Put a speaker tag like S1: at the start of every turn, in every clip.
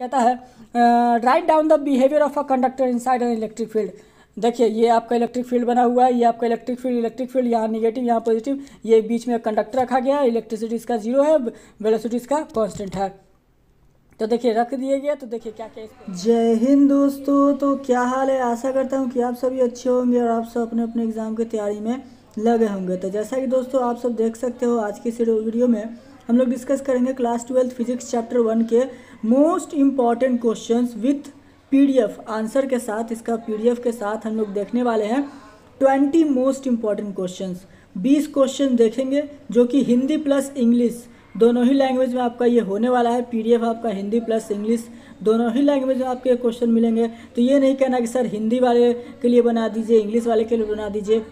S1: कहता है write down the behaviour of a conductor inside an electric field. देखिए ये आपका इलेक्ट्रिक फील्ड बना हुआ है, ये आपका इलेक्ट्रिक फील्ड यहाँ निगेटिव यहाँ पॉजिटिव, ये बीच में कंडक्टर रखा गया है, इलेक्ट्रिसिटी इसका जीरो है, वेलोसिटी इसका कांस्टेंट है। तो देखिए रख दिए गया। तो देखिए क्या क्या जय हिंद दोस्तों, तो क्या हाल है। आशा करता हूँ कि आप सभी अच्छे होंगे और आप सब अपने अपने एग्जाम की तैयारी में लगे होंगे। तो जैसा कि दोस्तों आप सब देख सकते हो, आज की इस वीडियो में हम लोग डिस्कस करेंगे क्लास 12 फिजिक्स चैप्टर 1 के most important questions with PDF answer के साथ। इसका पीडीएफ के साथ हम लोग देखने वाले हैं 20 मोस्ट इम्पॉर्टेंट क्वेश्चंस। 20 क्वेश्चन देखेंगे जो कि हिंदी प्लस इंग्लिश दोनों ही लैंग्वेज में आपका ये होने वाला है। पीडीएफ आपका हिंदी प्लस इंग्लिश दोनों ही लैंग्वेज में आपके क्वेश्चन मिलेंगे। तो ये नहीं कहना कि सर हिंदी वाले के लिए बना दीजिए, इंग्लिश वाले के लिए बना दीजिए।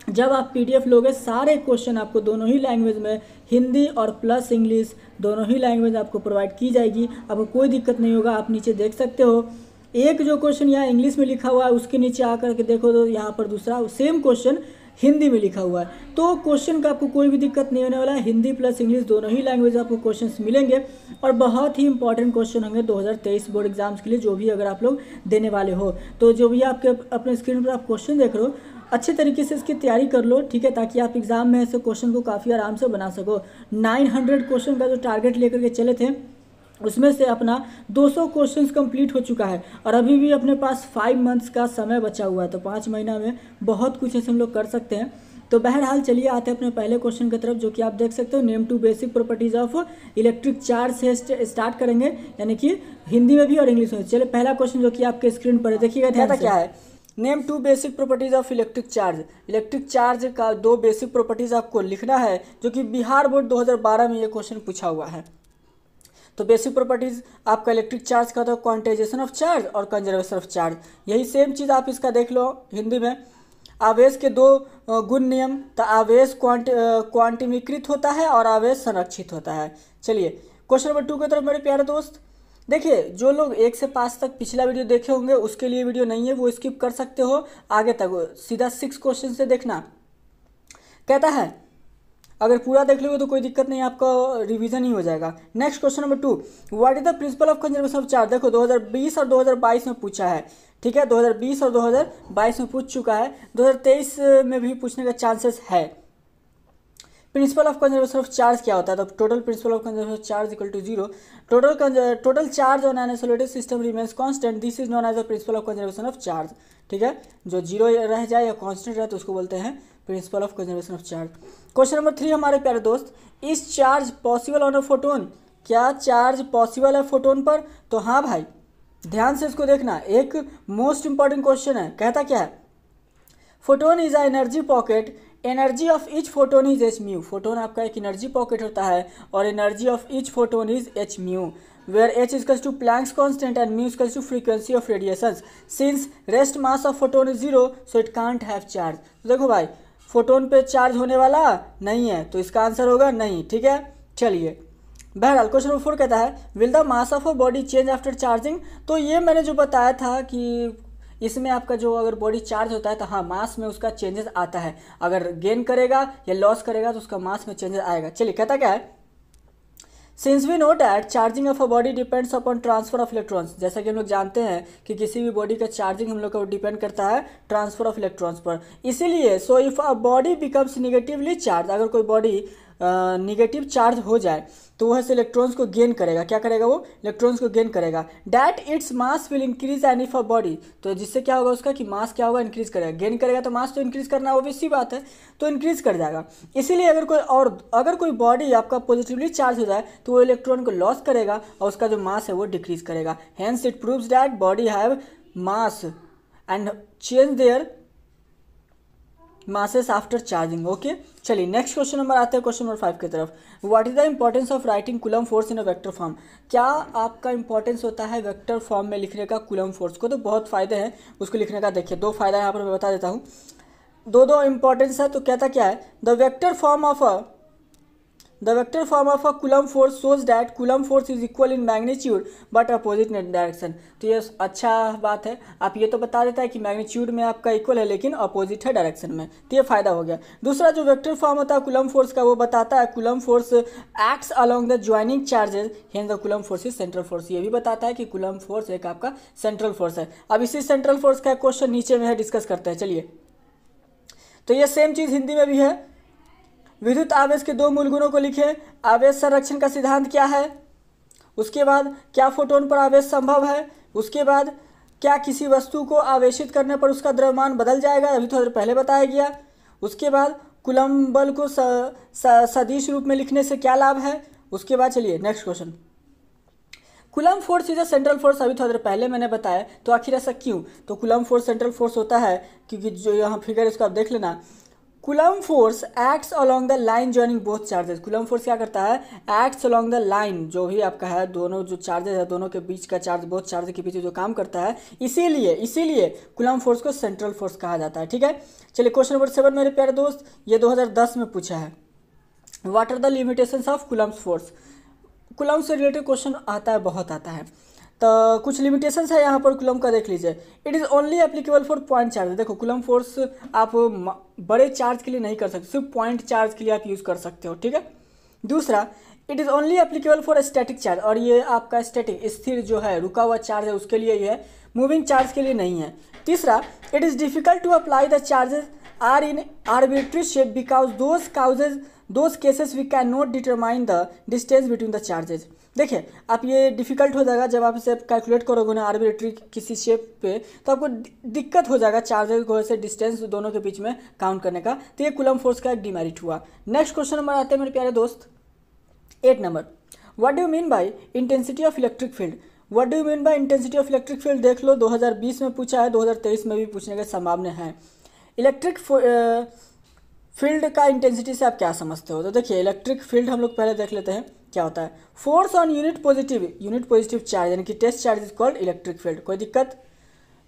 S1: जब आप पीडीएफ लोगे सारे क्वेश्चन आपको दोनों ही लैंग्वेज में, हिंदी और प्लस इंग्लिश दोनों ही लैंग्वेज आपको प्रोवाइड की जाएगी। आपको कोई दिक्कत नहीं होगा। आप नीचे देख सकते हो एक जो क्वेश्चन यहाँ इंग्लिश में लिखा हुआ है उसके नीचे आकर के देखो तो यहाँ पर दूसरा सेम क्वेश्चन हिंदी में लिखा हुआ है। तो क्वेश्चन का आपको कोई भी दिक्कत नहीं होने वाला है। हिंदी प्लस इंग्लिश दोनों ही लैंग्वेज आपको क्वेश्चंस मिलेंगे और बहुत ही इंपॉर्टेंट क्वेश्चन होंगे 2023 बोर्ड एग्जाम्स के लिए, जो भी अगर आप लोग देने वाले हो। तो जो भी आपके अपने स्क्रीन पर आप क्वेश्चन देख रहे हो अच्छे तरीके से इसकी तैयारी कर लो, ठीक है, ताकि आप एग्जाम में ऐसे क्वेश्चन को काफ़ी आराम से बना सको। 900 क्वेश्चन का जो टारगेट लेकर के चले थे उसमें से अपना 200 क्वेश्चंस कंप्लीट हो चुका है और अभी भी अपने पास 5 मंथ्स का समय बचा हुआ है। तो 5 महीना में बहुत कुछ ऐसे हम लोग कर सकते हैं। तो बहरहाल चलिए आते हैं अपने पहले क्वेश्चन की तरफ, जो कि आप देख सकते हो name 2 basic properties of electric charge से स्टार्ट करेंगे, यानी कि हिंदी में भी और इंग्लिश में। चलिए पहला क्वेश्चन जो कि आपके स्क्रीन पर है, देखिएगा ध्यान से। क्या है name 2 basic properties of electric charge. Electric charge का 2 बेसिक प्रॉपर्टीज आपको लिखना है, जो कि बिहार बोर्ड 2012 में ये क्वेश्चन पूछा हुआ है। तो बेसिक प्रॉपर्टीज आपका इलेक्ट्रिक चार्ज का तो क्वांटाइजेशन ऑफ चार्ज और कंजर्वेशन ऑफ चार्ज। यही सेम चीज़ आप इसका देख लो हिंदी में। आवेश के 2 गुण नियम, तो आवेश क्वांटिमीकृत होता है और आवेश संरक्षित होता है। चलिए क्वेश्चन नंबर 2 की तरफ मेरे प्यारे दोस्त। देखिए जो लोग 1 से 5 तक पिछला वीडियो देखे होंगे उसके लिए वीडियो नहीं है, वो स्किप कर सकते हो। आगे तक सीधा 6 क्वेश्चन से देखना। कहता है अगर पूरा देख लोगे तो कोई दिक्कत नहीं, आपका रिवीजन ही हो जाएगा। Next question number 2, what is the principle of conservation of charge. देखो 2020 और 2022 में पूछा है, ठीक है, 2020 और 2022 में पूछ चुका है, 2023 में भी पूछने का चांसेस है। Principle of conservation of charge क्या होता है। तो total principle of conservation of charge equal to 0, total charge on an isolated system remains constant, this is known as the principle of conservation of charge. ठीक है, जो 0 रह जाए या कांस्टेंट रहे तो उसको बोलते हैं principal of conservation of charge. Question number 3 हमारे प्यारे दोस्त, is charge possible on a photon. क्या चार्ज पॉसिबल है फोटोन पर। तो हाँ भाई, ध्यान से इसको देखना, एक मोस्ट इंपॉर्टेंट क्वेश्चन है। कहता क्या है, photon is a energy pocket, energy of each photon is H mu. Photon आपका एक एनर्जी पॉकेट होता है और energy of each photon is H mu, where h is equals to Planck's constant and mu is equals to frequency of radiations. Since rest mass of photon is 0, so it can't have charge. तो देखो भाई photon पे charge होने वाला नहीं है, तो इसका आंसर होगा नहीं। ठीक है, चलिए बहरहाल क्वेश्चन नंबर 4 कहता है, will the mass of a body change after charging. तो ये मैंने जो बताया था कि इसमें आपका जो अगर बॉडी चार्ज होता है तो हाँ मास में उसका चेंजेस आता है, अगर गेन करेगा या लॉस करेगा तो उसका मास में चेंजेस आएगा। चलिए कहता क्या है, since we know that charging of a body depends upon transfer of electrons. जैसा कि हम लोग जानते हैं कि किसी भी बॉडी का चार्जिंग हम लोग का डिपेंड करता है ट्रांसफर ऑफ इलेक्ट्रॉन्स पर। इसीलिए so if a body becomes negatively charge, अगर कोई बॉडी निगेटिव चार्ज हो जाए तो वह से इलेक्ट्रॉन्स को गेन करेगा। क्या करेगा, वो इलेक्ट्रॉन्स को गेन करेगा। That its mass will increase and if a body, तो जिससे क्या होगा उसका कि मास क्या होगा, इंक्रीज करेगा। गेन करेगा तो मास तो इंक्रीज करना ऑब्वियस बात है, तो इंक्रीज कर जाएगा। इसीलिए अगर कोई बॉडी आपका पॉजिटिवली चार्ज हो जाए तो वो इलेक्ट्रॉन को लॉस करेगा और उसका जो मास है वो डिक्रीज करेगा। Hence it proves that body have mass and change their masses after charging. Okay, चलिए नेक्स्ट क्वेश्चन नंबर आते हैं क्वेश्चन नंबर 5 की तरफ। What is the importance of writing coulomb force in a vector form. क्या आपका importance होता है vector form में लिखने का कूलम फोर्स को। तो बहुत फायदे हैं उसको लिखने का। देखिए 2 फायदा यहाँ पर मैं बता देता हूँ, दो इंपॉर्टेंस है। तो कहता क्या है, the vector form of a the vector form of a coulomb force shows that coulomb force is equal in magnitude but opposite direction. तो ये अच्छा बात है, आप ये तो बता देता है कि मैग्नीट्यूड में आपका इक्वल है लेकिन अपोजिट है डायरेक्शन में, तो ये फायदा हो गया। दूसरा जो वेक्टर फॉर्म होता है कूलम्ब फोर्स का, वो बताता है coulomb force acts along the joining charges hence the coulomb force is central force. ये भी बताता है कि कूलम्ब फोर्स एक आपका सेंट्रल फोर्स है। अब इसी सेंट्रल फोर्स का क्वेश्चन नीचे में है, डिस्कस करते हैं। चलिए, तो ये सेम चीज़ हिंदी में भी है। विद्युत आवेश के दो मूल गुणों को लिखें। आवेश संरक्षण का सिद्धांत क्या है, उसके बाद क्या फोटोन पर आवेश संभव है, उसके बाद क्या किसी वस्तु को आवेशित करने पर उसका द्रव्यमान बदल जाएगा, अभी थोड़ा देर पहले बताया गया। उसके बाद कूलम्ब बल को सदिश रूप में लिखने से क्या लाभ है। उसके बाद चलिए next question. Coulomb force is a central force, अभी थोड़ा देर पहले मैंने बताया, तो आखिर ऐसा क्यों। तो कूलम्ब फोर्स सेंट्रल फोर्स होता है क्योंकि जो यहाँ फिगर इसको आप देख लेना, coulomb force acts along the line joining both charges. Coulomb force क्या करता है, एक्ट्स अलोंग द लाइन, जो भी आपका है दोनों जो चार्जेस है दोनों के बीच का चार्ज बोथ चार्ज के पीछे जो काम करता है, इसीलिए कूलम्ब फोर्स को सेंट्रल फोर्स कहा जाता है। ठीक है, चलिए क्वेश्चन नंबर 7 मेरे प्यारे दोस्त, ये 2010 में पूछा है। What are the limitations of Coulomb force. Coulomb से रिलेटेड क्वेश्चन आता है, बहुत आता है। तो कुछ लिमिटेशंस है यहाँ पर कूलम्ब का, देख लीजिए। It is only applicable for point charge. देखो कूलम्ब फोर्स आप बड़े चार्ज के लिए नहीं कर सकते, सिर्फ पॉइंट चार्ज के लिए आप यूज़ कर सकते हो। ठीक है। दूसरा, it is only applicable for static charge, और ये आपका स्टैटिक स्थिर जो है रुका हुआ चार्ज है उसके लिए ये है, मूविंग चार्ज के लिए नहीं है। तीसरा, it is difficult to apply the charges are in arbitrary shape because those cases we can not determine the distance between the charges. देखिए, आप ये डिफिकल्ट हो जाएगा जब आप इसे कैलकुलेट करोगे ना आर्बिट्री किसी शेप पे, तो आपको दिक्कत हो जाएगा चार्जेस को ऐसे डिस्टेंस दोनों के बीच में काउंट करने का। तो ये कूलम्ब फोर्स का एक डिमेरिट हुआ। नेक्स्ट क्वेश्चन नंबर आते हैं मेरे प्यारे दोस्त, 8 number. What do you mean by intensity of electric field. What do you mean by intensity of electric field, देख लो 2020 में पूछा है, 2023 में भी पूछने की संभावना है। इलेक्ट्रिक फील्ड का इंटेंसिटी से आप क्या समझते हो। तो देखिए, इलेक्ट्रिक फील्ड हम लोग पहले देख लेते हैं क्या होता है। Force on unit positive charge यानी कि test charge is called electric field. कोई दिक्कत,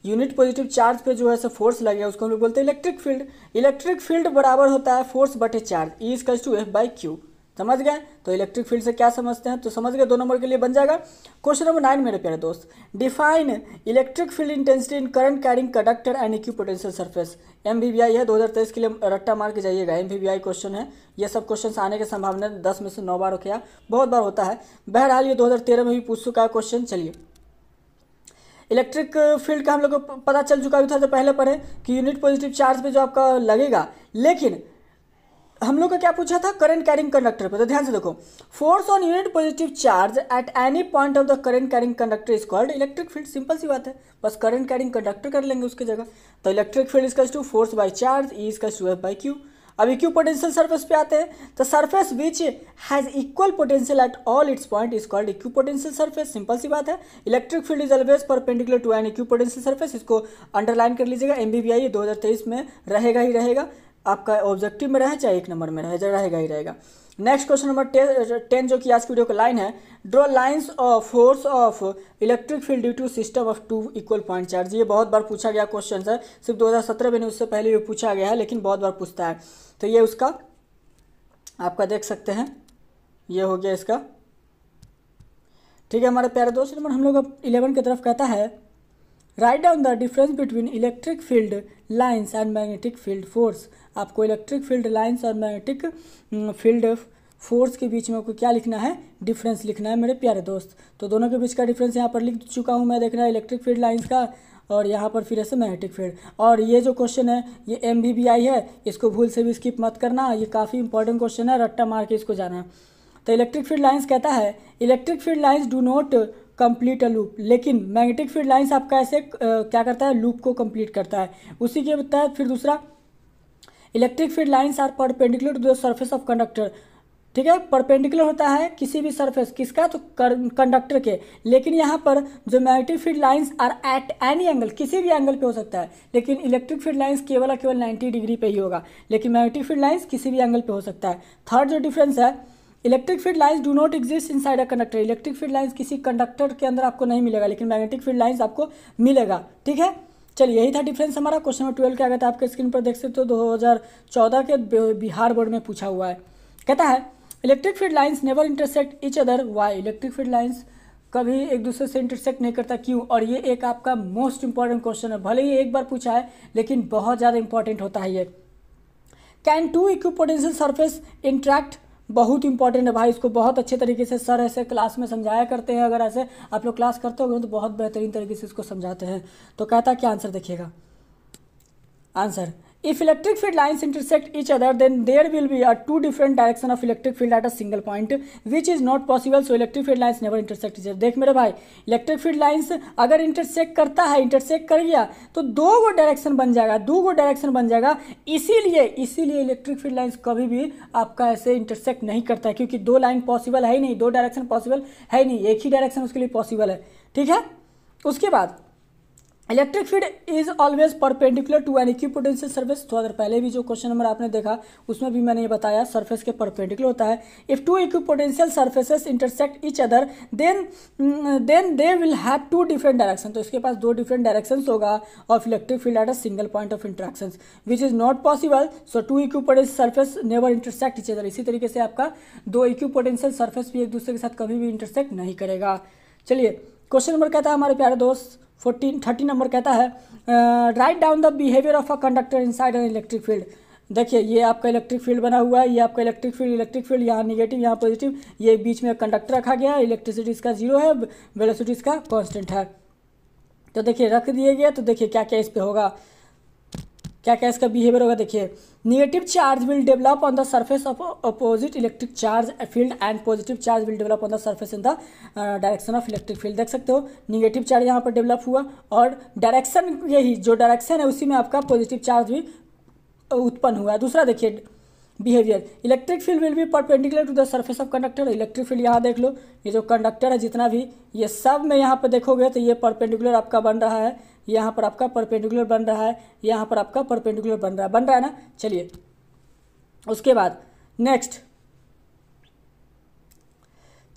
S1: यूनिट पॉजिटिव चार्ज पे जो है फोर्स लगेगा उसको हम लोग बोलते हैं इलेक्ट्रिक फील्ड। इलेक्ट्रिक फील्ड बराबर होता है फोर्स बटे charge, E is equals to F by Q. समझ गए। तो इलेक्ट्रिक फील्ड से क्या समझते हैं, तो समझ गए, 2 नंबर के लिए बन जाएगा। क्वेश्चन नंबर 9 मेरे प्यारे दोस्त, define electric field intensity in current carrying conductor and equipotential surface. MVVI है, 2023 के लिए रट्टा मार के जाइएगा, MVVI क्वेश्चन है। ये सब क्वेश्चन आने की संभावना 10 में से 9 बार हो गया, बहुत बार होता है। बहरहाल ये 2013 में भी पूछ चुका है क्वेश्चन। चलिए, इलेक्ट्रिक फील्ड का हम लोग को पता चल चुका था, तो पहले पढ़े कि यूनिट पॉजिटिव चार्ज पे जो आपका लगेगा, लेकिन हम लोग का क्या पूछा था, करंट कैरिंग कंडक्टर पे। तो ध्यान से देखो, force on unit positive charge at any point of the current carrying conductor is called electric field. Simple सी बात है, बस करंट कैरिंग कंडक्टर कर लेंगे उसकी जगह। तो electric field is to force by charge, E is to F by Q. अब इक्विपोटेंशियल सरफेस पे आते हैं, तो surface which has equal potential at all its point is called equipotential surface. Simple सी बात है, electric field is always perpendicular to an equipotential surface. इसको underline कर लीजिएगा, MVVI 2023 में रहेगा ही रहेगा, आपका ऑब्जेक्टिव में रहे चाहे 1 नंबर में रहेगा ही रहेगा। नेक्स्ट क्वेश्चन नंबर 10 जो कि आज की वीडियो का लाइन है, draw lines of force of electric field due to system of 2 equal point charge. ये बहुत बार पूछा गया क्वेश्चन है, सिर्फ 2017 में नहीं, उससे पहले भी पूछा गया है, लेकिन बहुत बार पूछता है। तो ये उसका आपका देख सकते हैं, ये हो गया इसका। ठीक है हमारे प्यारे दोस्त, नंबर हम लोग अब 11 की तरफ कहता है, write down the difference between electric field lines and magnetic field force. आपको इलेक्ट्रिक फील्ड लाइंस और मैग्नेटिक फील्ड फोर्स के बीच में आपको क्या लिखना है, डिफरेंस लिखना है मेरे प्यारे दोस्त। तो दोनों के बीच का डिफरेंस यहाँ पर लिख चुका हूँ मैं, देखना है इलेक्ट्रिक फील्ड लाइंस का, और यहाँ पर फिर ऐसे मैग्नेटिक फील्ड। और ये जो क्वेश्चन है ये MVVI है, इसको भूल से भी स्किप मत करना, ये काफ़ी इंपॉर्टेंट क्वेश्चन है, रट्टा मार के इसको जाना। तो इलेक्ट्रिक फील्ड लाइंस कहता है, electric field lines do not complete a loop, लेकिन मैग्नेटिक फील्ड लाइंस आपका ऐसे क्या करता है, लूप को कंप्लीट करता है। उसी के तहत फिर दूसरा, electric field lines are perpendicular to the surface of conductor. ठीक है, परपेंडिकुलर होता है किसी भी सरफेस, किसका, तो कंडक्टर के। लेकिन यहाँ पर जो magnetic field lines are at any angle, किसी भी एंगल पे हो सकता है, लेकिन इलेक्ट्रिक फील्ड लाइंस केवल 90 डिग्री पे ही होगा, लेकिन मैग्नेटिक फील्ड लाइंस किसी भी एंगल पे हो सकता है। थर्ड जो डिफरेंस है, electric field lines do not exist inside a conductor. Electric field lines किसी कंडक्टर के अंदर आपको नहीं मिलेगा, लेकिन मैग्नेटिक फील्ड लाइंस आपको मिलेगा। ठीक है, चलिए यही था डिफरेंस हमारा। क्वेश्चन नंबर 12 क्या कहता है, आपके स्क्रीन पर देख सकते हो, 2014 के बिहार बोर्ड में पूछा हुआ है। कहता है, electric field lines never intersect each other, why? Electric field lines कभी एक दूसरे से इंटरसेक्ट नहीं करता, क्यों? और ये एक आपका मोस्ट इंपॉर्टेंट क्वेश्चन है, भले ही एक बार पूछा है लेकिन बहुत ज़्यादा इंपॉर्टेंट होता है ये। Can two equipotential surface interact, बहुत इंपॉर्टेंट है भाई, इसको बहुत अच्छे तरीके से सर ऐसे क्लास में समझाया करते हैं। अगर ऐसे आप लोग क्लास करते हो तो बहुत बेहतरीन तरीके से इसको समझाते हैं। तो कहता है क्या आंसर देखिएगा, answer if electric field lines intersect each other then there will be a two different direction of electric field at a single point which is not possible, so electric field lines never intersect each other. देख मेरे भाई, electric field lines अगर intersect करता है, intersect कर गया तो दो गो डायरेक्शन बन जाएगा, दो गो डायरेक्शन बन जाएगा। इसीलिए इलेक्ट्रिक फील्ड लाइन्स कभी भी आपका ऐसे इंटरसेक्ट नहीं करता है, क्योंकि दो लाइन पॉसिबल है ही नहीं, दो डायरेक्शन पॉसिबल है ही नहीं, एक ही डायरेक्शन उसके लिए पॉसिबल है। ठीक है, उसके बाद electric field is always perpendicular to an equipotential surface. तो अगर पहले भी जो क्वेश्चन नंबर आपने देखा उसमें भी मैंने ये बताया, सरफेस के परपेंडिकुलर होता है। If two equipotential surfaces intersect each other then they will have two different direction, तो इसके पास दो डिफरेंट डायरेक्शन होगा of electric field at a single point of interaction which is not possible, so two equipotential surface never intersect each other. इसी तरीके से आपका दो इक्विपोटेंशियल सरफेस भी एक दूसरे के साथ कभी भी इंटरसेक्ट नहीं करेगा। चलिए क्वेश्चन नंबर कहता है हमारे प्यारे दोस्त 30 नंबर कहता है write down the behaviour of a conductor inside an electric field. देखिए ये आपका इलेक्ट्रिक फील्ड बना हुआ है, ये आपका इलेक्ट्रिक फील्ड यहाँ निगेटिव यहाँ पॉजिटिव, ये बीच में कंडक्टर रखा गया है, इलेक्ट्रिसिटी इसका जीरो है, वेलोसिटी इसका कांस्टेंट है। तो देखिए रख दिए गया, तो देखिए क्या क्या इस पे होगा, क्या क्या इसका बिहेवियर होगा। देखिए negative charge will develop on the surface of opposite electric charge field and positive charge will develop on the surface in the direction of electric field. देख सकते हो नेगेटिव चार्ज यहाँ पर डेवलप हुआ और डायरेक्शन, यही जो डायरेक्शन है उसी में आपका पॉजिटिव चार्ज भी उत्पन्न हुआ है। दूसरा देखिए behaviour, electric field will be perpendicular to the surface of conductor. Electric field यहाँ देख लो, ये जो कंडक्टर है जितना भी, ये सब में यहाँ पर देखोगे तो ये परपेंडिकुलर आपका बन रहा है, यहाँ पर आपका परपेंडिकुलर बन रहा है, यहाँ पर आपका परपेंडिकुलर बन रहा है ना। चलिए उसके बाद next,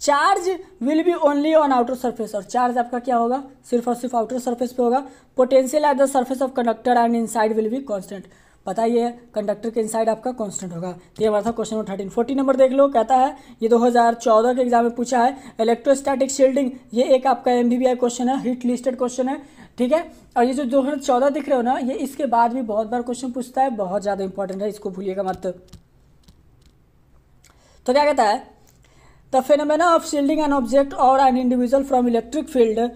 S1: charge will be only on outer surface, और चार्ज आपका क्या होगा, सिर्फ और सिर्फ आउटर सरफेस पे होगा। Potential at the surface of conductor and inside will be constant, पता ही है कंडक्टर के इनसाइड आपका कांस्टेंट होगा। तो ये हमारा था क्वेश्चन नंबर 13। 40 नंबर देख लो, कहता है ये 2014 के एग्जाम में पूछा है, इलेक्ट्रोस्टैटिक शील्डिंग, ये एक आपका MBBI क्वेश्चन है, हिट लिस्टेड क्वेश्चन है। ठीक है, और ये जो 2014 दिख रहे हो ना, ये इसके बाद भी बहुत बार क्वेश्चन पूछता है, बहुत ज़्यादा इंपॉर्टेंट है, इसको भूलिएगा मत। तो क्या कहता है, the phenomena of shielding an object और an individual from electric field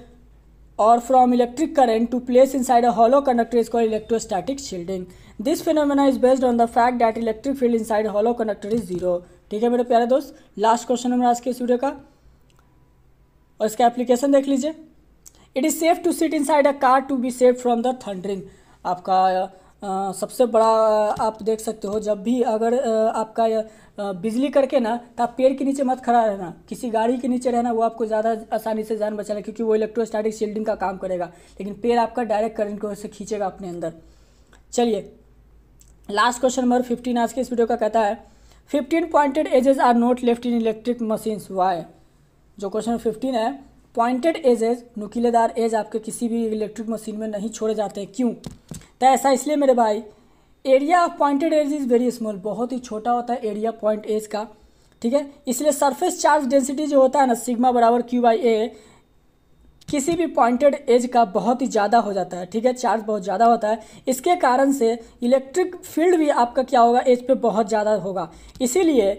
S1: or from electric current to place inside a hollow conductor is called electrostatic shielding. This phenomena is based on the fact that electric field inside a hollow conductor is zero. ठीक है मेरे प्यारे दोस्त, last question number आज के इस video का, और इसका एप्लीकेशन देख लीजिए। It is safe to sit inside a car to be safe from the thundering. आपका सबसे बड़ा आप देख सकते हो, जब भी अगर आपका बिजली करके ना, तो आप पेड़ के नीचे मत खड़ा रहना, किसी गाड़ी के नीचे रहना, वो आपको ज़्यादा आसानी से जान बचाना, क्योंकि वो इलेक्ट्रोस्टैटिक शील्डिंग का काम करेगा। लेकिन पेड़ आपका डायरेक्ट करंट को ऐसे खींचेगा अपने अंदर। चलिए लास्ट क्वेश्चन नंबर 15 आज के इस वीडियो का कहता है 15 pointed edges are not left in electric machines, why? जो क्वेश्चन 15 है, पॉइंटेड एजेस, नुकीलेदार एज आपके किसी भी इलेक्ट्रिक मशीन में नहीं छोड़े जाते हैं, क्यों? तो ऐसा इसलिए मेरे भाई, area of pointed edge is very small, बहुत ही छोटा होता है एरिया पॉइंट एज का। ठीक है, इसलिए सरफेस चार्ज डेंसिटी जो होता है ना, सिग्मा बराबर Q/A, किसी भी पॉइंटेड एज का बहुत ही ज़्यादा हो जाता है। ठीक है, चार्ज बहुत ज़्यादा होता है, इसके कारण से इलेक्ट्रिक फील्ड भी आपका क्या होगा, एज पे बहुत ज़्यादा होगा। इसीलिए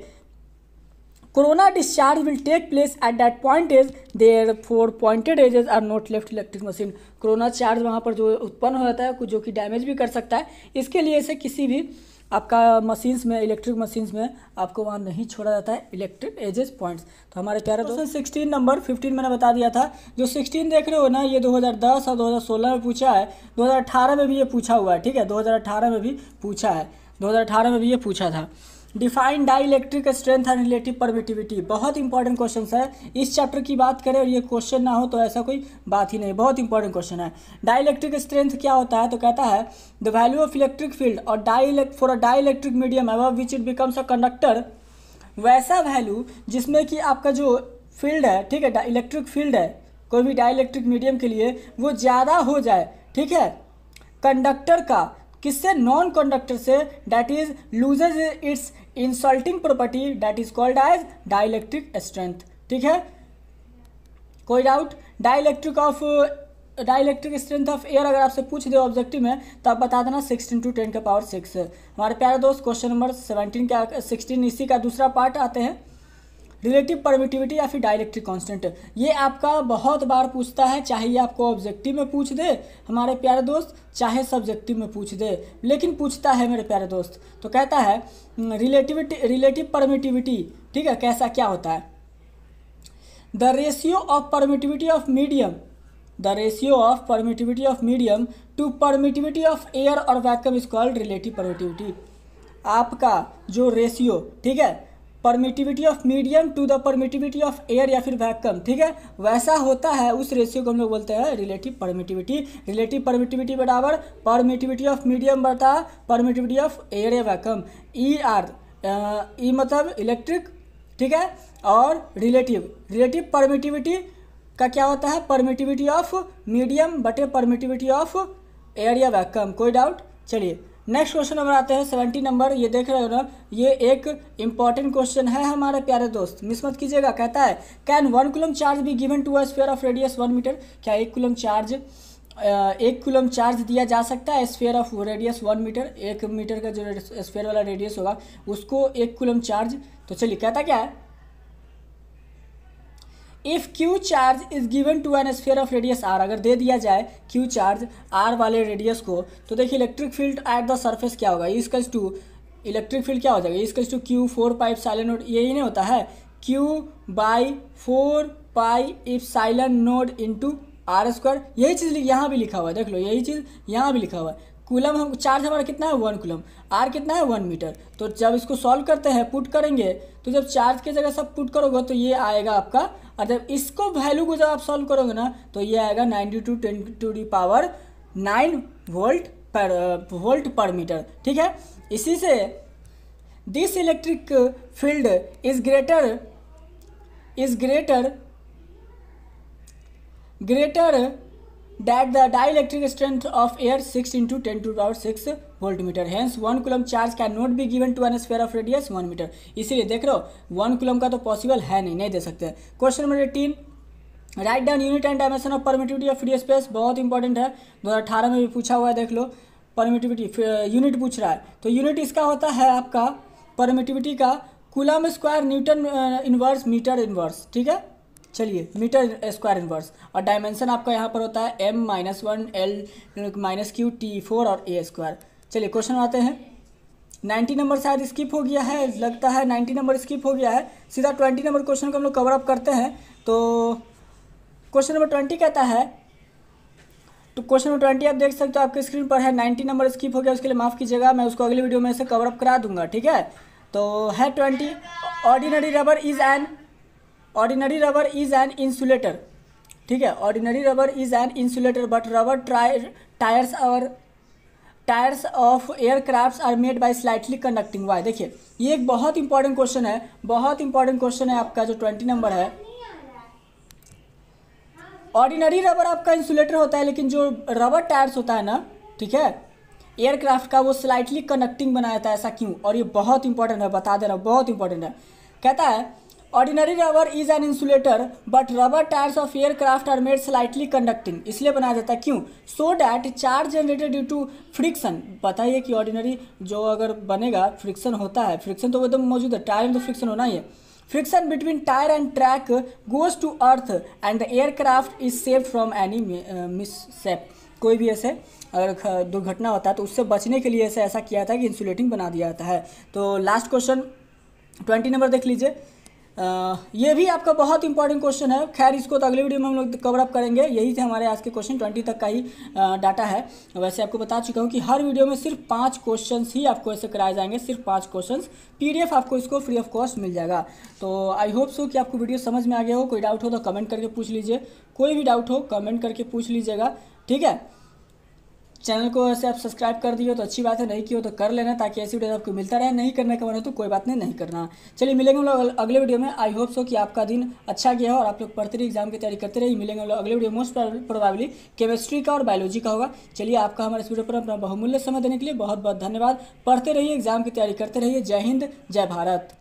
S1: corona discharge will take place at that point edge, therefore pointed edges are not left electric machine. Corona charge वहाँ पर जो उत्पन्न हो जाता है, कुछ जो कि डैमेज भी कर सकता है, इसके लिए से किसी भी आपका मशीन्स में, इलेक्ट्रिक मशीन्स में आपको वहाँ नहीं छोड़ा जाता है इलेक्ट्रिक एजेस पॉइंट्स। तो हमारे प्यारे दोस्तों 16 नंबर 15 मैंने बता दिया था, जो 16 देख रहे हो ना, ये 2010 और 2016 में पूछा है, 2018 में भी ये पूछा हुआ है। ठीक है, 2018 में भी पूछा है, 2018 में भी ये पूछा था। Define dielectric strength and relative permittivity, बहुत इंपॉर्टेंट क्वेश्चन है। इस चैप्टर की बात करें और ये क्वेश्चन ना हो तो ऐसा कोई बात ही नहीं, बहुत इंपॉर्टेंट क्वेश्चन है। डाई इलेक्ट्रिक स्ट्रेंथ क्या होता है, तो कहता है the value of electric field और for a dielectric medium above which it becomes a conductor, वैसा वैल्यू जिसमें कि आपका जो फील्ड है, ठीक है, इलेक्ट्रिक फील्ड है कोई भी डाई इलेक्ट्रिक मीडियम के लिए, वो ज़्यादा हो जाए, ठीक है, कंडक्टर का, किससे? नॉन कंडक्टर से, that is loses its insulting property, that is called as dielectric strength. ठीक है, कोई doubt? Dielectric strength of air अगर आपसे पूछ दे ऑब्जेक्टिव में तो आप बता देना 6 × 10⁻⁶। हमारे प्यारे दोस्त क्वेश्चन नंबर 16 इसी का दूसरा पार्ट आते हैं, रिलेटिव परमिटिविटी या फिर डाइलेक्ट्रिक कांस्टेंट। ये आपका बहुत बार पूछता है, चाहे ये आपको ऑब्जेक्टिव में पूछ दे हमारे प्यारे दोस्त, चाहे सब्जेक्टिव में पूछ दे, लेकिन पूछता है मेरे प्यारे दोस्त। तो कहता है रिलेटिव परमिटिविटी, ठीक है, कैसा क्या होता है? The ratio of permittivity of medium, the ratio of permittivity of medium to permittivity of air और vacuum is called relative permittivity. आपका जो रेशियो, ठीक है, permittivity of medium to the permittivity of air या फिर वैक्यूम, ठीक है, वैसा होता है, उस रेशियो को हम लोग बोलते हैं रिलेटिव परमिटिविटी। रिलेटिव परमिटिविटी बराबर परमिटिविटी ऑफ मीडियम बटा परमिटिविटी ऑफ एयर या वैक्यूम। ई मतलब इलेक्ट्रिक, ठीक है, और रिलेटिव परमिटिविटी का क्या होता है? परमिटिविटी ऑफ मीडियम बटे परमिटिविटी ऑफ एयर या वैक्यूम। कोई डाउट? चलिए नेक्स्ट क्वेश्चन नंबर आते हैं 70 नंबर। ये देख रहे हो ना, ये एक इंपॉर्टेंट क्वेश्चन है हमारे प्यारे दोस्त, मिस मत कीजिएगा। कहता है can 1 coulomb charge be given to a sphere of radius 1 metre. क्या 1 कूलम चार्ज दिया जा सकता है sphere of radius 1 metre? 1 metre का जो स्फीयर वाला रेडियस होगा उसको 1 कूलम चार्ज। तो चलिए कहता क्या है, if Q charge is given to an sphere of radius R, अगर दे दिया जाए क्यू चार्ज आर वाले रेडियस को, तो देखिए electric field at the surface क्या होगा? इक्वल्स टू इलेक्ट्रिक फील्ड क्या हो जाएगा? Equals to Q 4 pi node, यही नहीं होता है, Q/4 pi epsilon node into R square. यही चीज़ यहाँ भी लिखा हुआ है, देख लो, यही चीज़ यहाँ भी लिखा हुआ है। कूलम हम चार्ज हमारा कितना है? 1 कूलम। आर कितना है? 1 मीटर। तो जब इसको सॉल्व करते हैं, पुट करेंगे, तो जब चार्ज की जगह सब पुट करोगे तो ये आएगा आपका, और जब इसको वैल्यू को जब आप सॉल्व करोगे ना तो ये आएगा 92×10⁹ वोल्ट पर मीटर। ठीक है, इसी से this electric field is greater that the dielectric strength of air 6 × 10⁶ voltmeter. Hence 1 coulomb charge cannot be given to an sphere of radius 1 meter. इसीलिए देख रहे हो 1 कूलम का तो पॉसिबल है नहीं दे सकते। Question number 18, write down unit and dimension of permittivity of free space. बहुत इंपॉर्टेंट है, 2018 में भी पूछा हुआ है, देख लो। परमिटिविटी यूनिट पूछ रहा है, तो यूनिट इसका होता है आपका परमिटिविटी का coulomb square newton inverse metre inverse. ठीक है, चलिए मीटर स्क्वायर इनवर्स, और डायमेंशन आपका यहाँ पर होता है m-1 L-Q T4 और a स्क्वायर। चलिए क्वेश्चन आते हैं, 90 नंबर शायद स्किप हो गया है, लगता है 90 नंबर स्किप हो गया है, सीधा 20 नंबर क्वेश्चन को हम लोग कवर अप करते हैं। तो क्वेश्चन नंबर 20 कहता है, तो क्वेश्चन नंबर 20 आप देख सकते हो आपके स्क्रीन पर है। 90 नंबर स्किप हो गया, उसके लिए माफ़ कीजिएगा, मैं उसको अगली वीडियो में से कवर अप करा दूंगा। ठीक है, तो है 20, ordinary rubber is an insulator. ठीक है, ordinary rubber is an insulator but rubber tyres of aircraft are made by slightly conducting wire. देखिए ये एक बहुत इंपॉर्टेंट क्वेश्चन है, आपका जो 20 नंबर है। ऑर्डिनरी रबर आपका इंसुलेटर होता है, लेकिन जो रबर टायर्स होता है ना, ठीक है, एयरक्राफ्ट का, वो स्लाइटली कंडक्टिंग बनाया था। ऐसा क्यों? और ये बहुत इंपॉर्टेंट है, बता दे रहा हूँ, बहुत इंपॉर्टेंट है। कहता है ordinary rubber is an insulator but rubber tyres of aircraft are made slightly conducting. इसलिए बनाया जाता है, क्यों? So that charge generated due to friction. बताइए कि ऑर्डिनरी जो अगर बनेगा, फ्रिक्शन होता है, फ्रिक्शन तो एकदम मौजूद है, टायर में तो फ्रिक्शन होना ही है। Friction between tyre and track goes to earth and the aircraft is saved from any mishap. कोई भी ऐसे अगर दुर्घटना होता है तो उससे बचने के लिए ऐसा किया था कि इंसुलेटिंग बना दिया जाता है। तो लास्ट क्वेश्चन 20 नंबर देख लीजिए, ये भी आपका बहुत इंपॉर्टेंट क्वेश्चन है। खैर इसको तो अगले वीडियो में हम लोग कवर अप करेंगे। यही थे हमारे आज के क्वेश्चन, 20 तक का ही डाटा है। वैसे आपको बता चुका हूँ कि हर वीडियो में सिर्फ 5 क्वेश्चंस ही आपको ऐसे कराए जाएंगे, सिर्फ 5 क्वेश्चंस। PDF आपको इसको फ्री ऑफ कॉस्ट मिल जाएगा। तो आई होप सो कि आपको वीडियो समझ में आ गया हो। कोई डाउट हो तो कमेंट करके पूछ लीजिए, कोई भी डाउट हो कमेंट करके पूछ लीजिएगा। ठीक है, चैनल को ऐसे आप सब्सक्राइब कर दिए तो अच्छी बात है, नहीं की हो तो कर लेना, ताकि ऐसी वीडियो आपको मिलता रहे। नहीं करने का मन हो तो कोई बात नहीं, नहीं करना। चलिए मिलेंगे हम लोग अगले वीडियो में। आई होप सो कि आपका दिन अच्छा गया हो और आप लोग पढ़ते रहिए, एग्जाम की तैयारी करते रहिए। मिलेंगे हम लोग अगले वीडियो, मोस्ट प्रोबेबली केमिस्ट्री का और बायोलॉजी का होगा। चलिए, आपका हमारे इस वीडियो पर अपना बहुमूल्य समय देने के लिए बहुत बहुत धन्यवाद। पढ़ते रहिए, एग्जाम की तैयारी करते रहिए। जय हिंद, जय Bharat.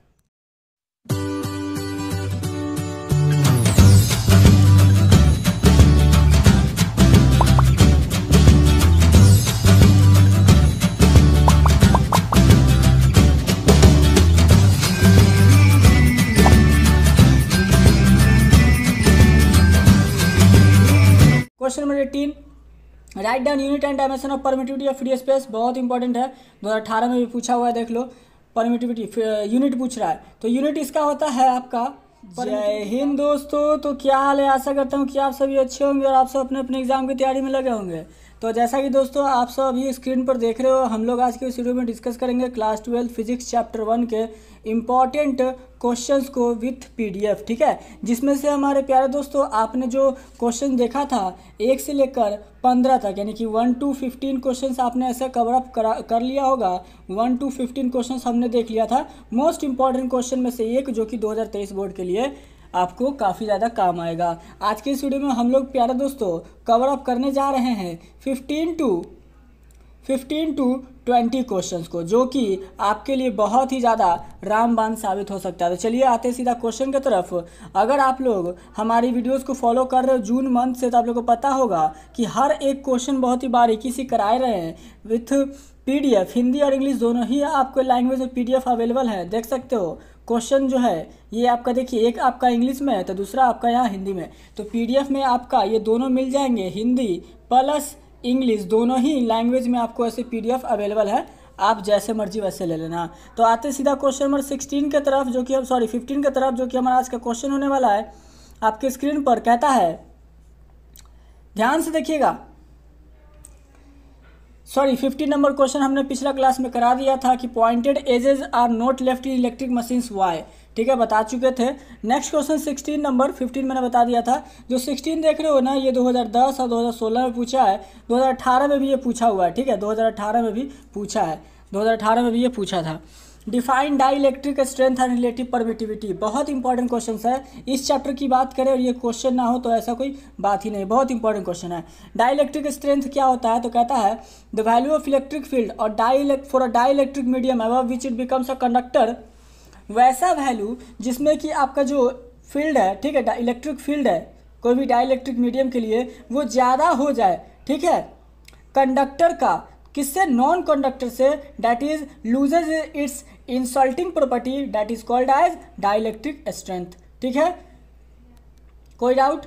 S1: Question number 18, write down unit and dimension of permittivity of free space. बहुत इंपॉर्टेंट है, 2018 में भी पूछा हुआ है, देख लो। परमिटिविटी यूनिट पूछ रहा है, तो यूनिट इसका होता है आपका। जय हिंद दोस्तों, तो क्या हाल है? आशा करता हूँ कि आप सभी अच्छे होंगे और आप सब अपने अपने एग्जाम की तैयारी में लगे होंगे। तो जैसा कि दोस्तों आप सब अभी स्क्रीन पर देख रहे हो, हम लोग आज के इस वीडियो में डिस्कस करेंगे क्लास 12 फिजिक्स चैप्टर 1 के इम्पॉर्टेंट क्वेश्चंस को विथ पीडीएफ, ठीक है। जिसमें से हमारे प्यारे दोस्तों आपने जो क्वेश्चन देखा था 1 से लेकर 15 तक, यानी कि 1 to 15 क्वेश्चंस आपने ऐसे कवर अप कर लिया होगा। 1 to 15 क्वेश्चंस हमने देख लिया था। मोस्ट इंपॉर्टेंट क्वेश्चन में से एक, जो कि 2023 बोर्ड के लिए आपको काफ़ी ज़्यादा काम आएगा। आज के इस वीडियो में हम लोग प्यारे दोस्तों कवर अप करने जा रहे हैं 15 to 20 क्वेश्चंस को, जो कि आपके लिए बहुत ही ज़्यादा रामबाण साबित हो सकता है। तो चलिए आते सीधा क्वेश्चन की तरफ। अगर आप लोग हमारी वीडियोस को फॉलो कर रहे हो जून मंथ से, तो आप लोगों को पता होगा कि हर एक क्वेश्चन बहुत ही बारीकी से कराए रहे हैं विथ पीडीएफ। हिंदी और इंग्लिश दोनों ही आपको लैंग्वेज में पीडीएफ अवेलेबल है, देख सकते हो। क्वेश्चन जो है ये आपका देखिए, एक आपका इंग्लिश में है तो दूसरा आपका यहाँ हिंदी में। तो पीडीएफ में आपका ये दोनों मिल जाएंगे, हिंदी प्लस इंग्लिश, दोनों ही लैंग्वेज में आपको ऐसे पीडीएफ अवेलेबल है। आप जैसे मर्जी वैसे ले लेना। तो आते सीधा क्वेश्चन नंबर 16 की तरफ, जो कि 15 की तरफ, जो कि हमारा आज का क्वेश्चन होने वाला है। आपके स्क्रीन पर कहता है, ध्यान से देखिएगा। 15 नंबर क्वेश्चन हमने पिछला क्लास में करा दिया था कि pointed edges are not left in electric machines why, ठीक है, बता चुके थे। नेक्स्ट क्वेश्चन 16 नंबर, 15 मैंने बता दिया था। जो 16 देख रहे हो ना, ये 2010 और 2016 में पूछा है। 2018 में भी ये पूछा हुआ है, ठीक है, 2018 में भी पूछा है, 2018 में भी ये पूछा था। Define dielectric strength and relative permittivity, बहुत इंपॉर्टेंट क्वेश्चन है। इस चैप्टर की बात करें और ये क्वेश्चन ना हो तो ऐसा कोई बात ही नहीं, बहुत इंपॉर्टेंट क्वेश्चन है। डाई इलेक्ट्रिक स्ट्रेंथ क्या होता है? तो कहता है the value of electric field और for a dielectric medium above which it becomes a conductor, वैसा वैल्यू जिसमें कि आपका जो फील्ड है, ठीक है, इलेक्ट्रिक फील्ड है कोई भी डाई इलेक्ट्रिक मीडियम के लिए, वो ज़्यादा हो जाए, ठीक है, कंडक्टर का, किससे? नॉन कंडक्टर से, that is loses its insulting property, that is called as dielectric strength, ठीक है। कोई doubt?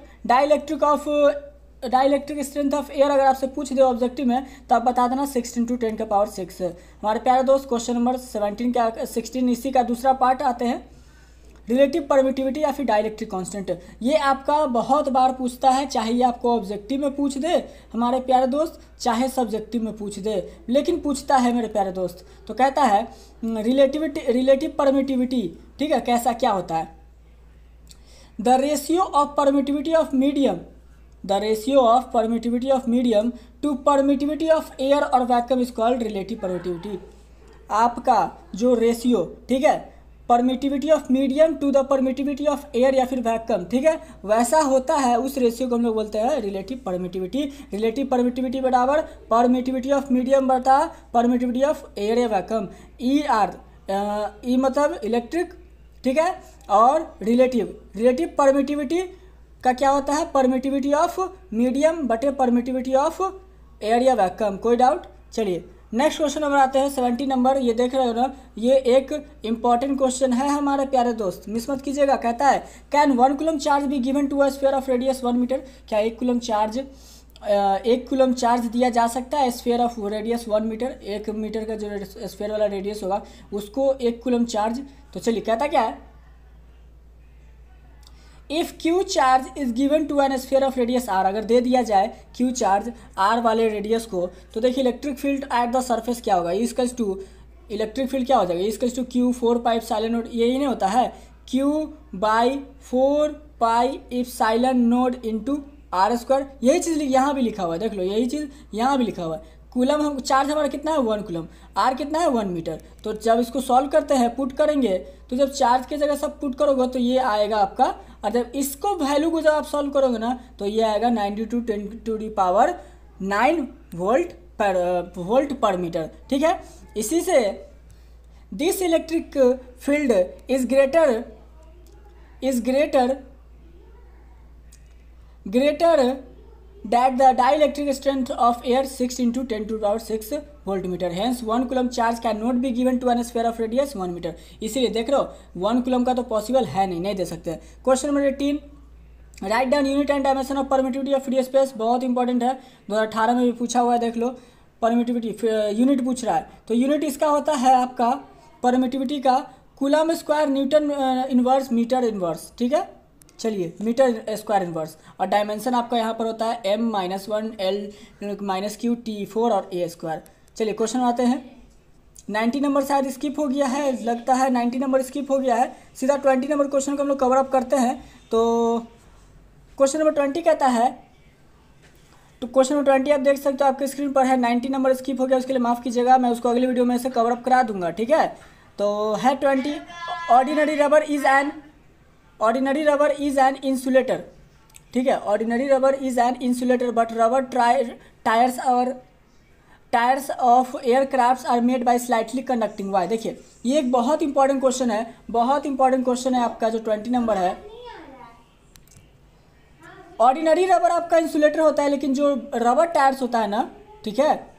S1: Dielectric strength of air अगर आपसे पूछ दे ऑब्जेक्टिव में, तो आप बता देना 16 × 10⁶। हमारे प्यारे दोस्त क्वेश्चन नंबर 16 इसी का दूसरा पार्ट आते हैं, रिलेटिव परमिटिविटी या फिर डाइलेक्ट्रिक कांस्टेंट। ये आपका बहुत बार पूछता है, चाहे ये आपको ऑब्जेक्टिव में पूछ दे हमारे प्यारे दोस्त, चाहे सब्जेक्टिव में पूछ दे, लेकिन पूछता है मेरे प्यारे दोस्त। तो कहता है रिलेटिव परमिटिविटी, ठीक है, कैसा क्या होता है? The ratio of permittivity of medium to permittivity of air और vacuum is called relative permittivity. आपका जो रेशियो, ठीक है, permittivity of medium to the permittivity of air या फिर वैक्यूम, ठीक है, वैसा होता है, उस रेशियो को हम लोग बोलते हैं रिलेटिव परमिटिविटी। रिलेटिव परमिटिविटी बराबर परमिटिविटी ऑफ मीडियम बटा परमिटिविटी ऑफ एयर या वैक्यूम। ई मतलब इलेक्ट्रिक, ठीक है, और रिलेटिव परमिटिविटी का क्या होता है? परमिटिविटी ऑफ मीडियम बटे परमिटिविटी ऑफ एयर या वैक्यूम। कोई डाउट? चलिए नेक्स्ट क्वेश्चन नंबर आते हैं 70 नंबर। ये देख रहे हो ना, ये एक इंपॉर्टेंट क्वेश्चन है हमारे प्यारे दोस्त, मिस मत कीजिएगा। कहता है can 1 coulomb charge be given to a sphere of radius 1 metre. क्या 1 कूलम चार्ज दिया जा सकता है sphere of radius 1 metre? 1 metre का जो स्फीयर वाला रेडियस होगा उसको 1 कूलम चार्ज। तो चलिए कहता क्या है, if Q charge is given to an sphere of radius R, अगर दे दिया जाए क्यू चार्ज आर वाले रेडियस को, तो देखिए electric field at the surface क्या होगा? इक्वल्स टू इलेक्ट्रिक फील्ड क्या हो जाएगा? Equals to Q 4 pi epsilon node, यही नहीं होता है, Q by 4 pi epsilon node into R square. यही चीज़ यहाँ भी लिखा हुआ है, देख लो, यही चीज़ यहाँ भी लिखा हुआ है। कूलम हम चार्ज हमारा कितना है 1 कूलम, आर कितना है 1 मीटर। तो जब इसको सॉल्व करते हैं पुट करेंगे तो जब चार्ज की जगह सब पुट करोगे तो ये आएगा आपका, और जब इसको वैल्यू को जब आप सॉल्व करोगे ना तो ये आएगा 92 × 10⁹ वोल्ट पर मीटर। ठीक है, इसी से this electric field is greater that the dielectric strength of air 6 × 10⁶ voltmeter, hence 1 coulomb charge cannot be given to an sphere of radius 1 meter। इसीलिए देख रहे हो 1 कूलम का तो पॉसिबल है नहीं दे सकते। Question number 18, write down unit and dimension of permittivity of free space, बहुत इंपॉर्टेंट है, 2018 में भी पूछा हुआ है, देख लो। परमिटिविटी यूनिट पूछ रहा है, तो यूनिट इसका होता है आपका परमिटिविटी का coulomb square newton inverse metre inverse. ठीक है, चलिए मीटर स्क्वायर इनवर्स, और डायमेंशन आपका यहाँ पर होता है m-1 l-q t4 और a स्क्वायर। चलिए क्वेश्चन आते हैं। 90 नंबर शायद स्किप हो गया है, लगता है 90 नंबर स्किप हो गया है, सीधा 20 नंबर क्वेश्चन को हम लोग कवर अप करते हैं। तो क्वेश्चन नंबर 20 कहता है, तो क्वेश्चन नंबर 20 आप देख सकते हो आपके स्क्रीन पर है। 90 नंबर स्किप हो गया, उसके लिए माफ़ कीजिएगा, मैं उसको अगली वीडियो में से कवर अप करा दूंगा। ठीक है, तो है 20, ordinary rubber is an insulator. ठीक है, ordinary rubber is an insulator but rubber tyres of aircraft are made by slightly conducting wire. देखिए ये एक बहुत इंपॉर्टेंट क्वेश्चन है, बहुत इंपॉर्टेंट क्वेश्चन है आपका जो 20 नंबर है। ऑर्डिनरी रबर आपका इंसुलेटर होता है, लेकिन जो रबर टायर्स होता है ना, ठीक है,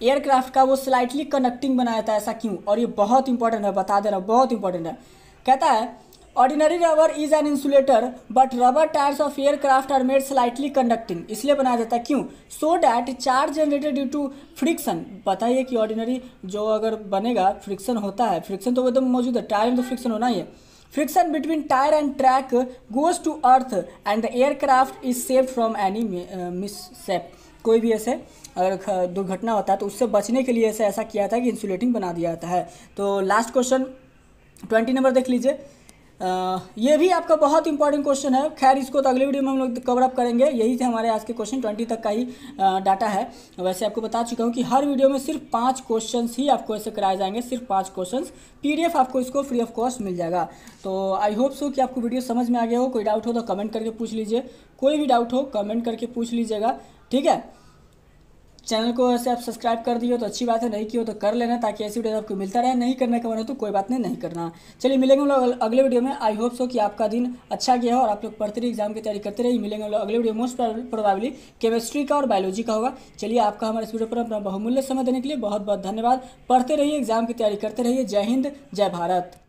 S1: एयरक्राफ्ट का, वो स्लाइटली कंडक्टिंग बनाया था, ऐसा क्यों? और ये बहुत इंपॉर्टेंट है, बता दे रहा हूँ, बहुत इंपॉर्टेंट है। कहता है ordinary rubber is an insulator but rubber tyres of aircraft are made slightly conducting, इसलिए बनाया जाता है, क्यों? So that charge generated due to friction. बताइए कि ऑर्डिनरी जो अगर बनेगा फ्रिक्शन होता है, फ्रिक्शन तो एकदम मौजूद है, टायर में तो फ्रिक्शन होना ही है। Friction between tyre and track goes to earth and the aircraft is saved from any mishap. कोई भी ऐसे अगर दुर्घटना होता है तो उससे बचने के लिए ऐसा किया था कि इंसुलेटिंग बना दिया जाता है। तो लास्ट क्वेश्चन 20 नंबर देख लीजिए, ये भी आपका बहुत इंपॉर्टेंट क्वेश्चन है। खैर इसको तो अगले वीडियो में हम लोग कवर अप करेंगे। यही थे हमारे आज के क्वेश्चन, 20 तक का ही डाटा है। वैसे आपको बता चुका हूँ कि हर वीडियो में सिर्फ 5 क्वेश्चन ही आपको ऐसे कराए जाएंगे, सिर्फ 5 क्वेश्चन। PDF आपको इसको फ्री ऑफ कॉस्ट मिल जाएगा। तो आई होप सो कि आपको वीडियो समझ में आ गया हो। कोई डाउट हो तो कमेंट करके पूछ लीजिए, कोई भी डाउट हो कमेंट करके पूछ लीजिएगा। ठीक है, चैनल को ऐसे आप सब्सक्राइब कर दिए हो तो अच्छी बात है, नहीं किया हो तो कर लेना, ताकि ऐसी वीडियो आपको मिलता रहे। नहीं करने का मन हो तो कोई बात नहीं करना। चलिए मिलेंगे हम लोग अगले वीडियो में। आई होप सो कि आपका दिन अच्छा गया हो और आप लोग पढ़ते रहिए, एग्जाम की तैयारी करते रहिए। मिलेंगे हम लोग अगले वीडियो, मोस्ट प्रोबेबली केमिस्ट्री का और बायोलॉजी का होगा। चलिए आपका हमारे इस वीडियो पर अपना बहुमूल्य समय देने के लिए बहुत बहुत धन्यवाद। पढ़ते रहिए, एग्जाम की तैयारी करते रहिए। जय हिंद, जय भारत।